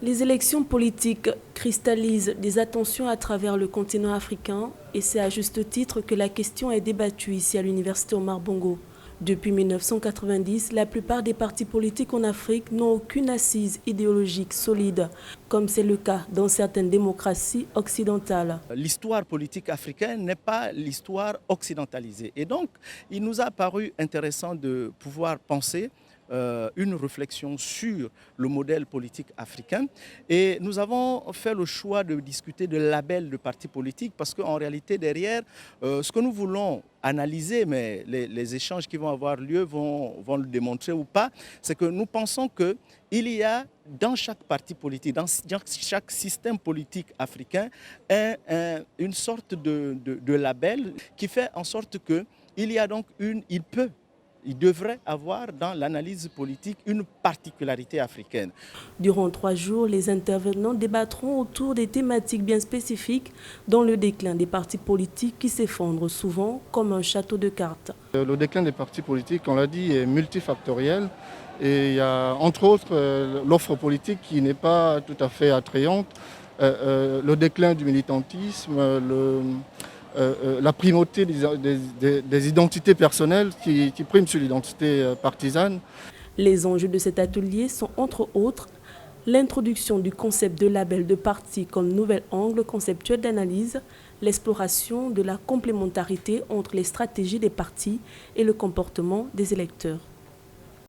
Les élections politiques cristallisent des attentions à travers le continent africain et c'est à juste titre que la question est débattue ici à l'Université Omar Bongo. Depuis 1990, la plupart des partis politiques en Afrique n'ont aucune assise idéologique solide, comme c'est le cas dans certaines démocraties occidentales. L'histoire politique africaine n'est pas l'histoire occidentalisée. Et donc, il nous a paru intéressant de pouvoir penser une réflexion sur le modèle politique africain. Et nous avons fait le choix de discuter de labels de partis politiques parce qu'en réalité, derrière, ce que nous voulons analyser, mais les échanges qui vont avoir lieu vont le démontrer ou pas, c'est que nous pensons qu'il y a dans chaque parti politique, dans chaque système politique africain, une sorte de label qui fait en sorte qu'il y a donc il devrait avoir dans l'analyse politique une particularité africaine. Durant 3 jours, les intervenants débattront autour des thématiques bien spécifiques, dont le déclin des partis politiques qui s'effondrent souvent comme un château de cartes. Le déclin des partis politiques, on l'a dit, est multifactoriel. Et il y a entre autres l'offre politique qui n'est pas tout à fait attrayante, le déclin du militantisme, la primauté des identités personnelles qui priment sur l'identité partisane. Les enjeux de cet atelier sont entre autres l'introduction du concept de label de parti comme nouvel angle conceptuel d'analyse, l'exploration de la complémentarité entre les stratégies des partis et le comportement des électeurs.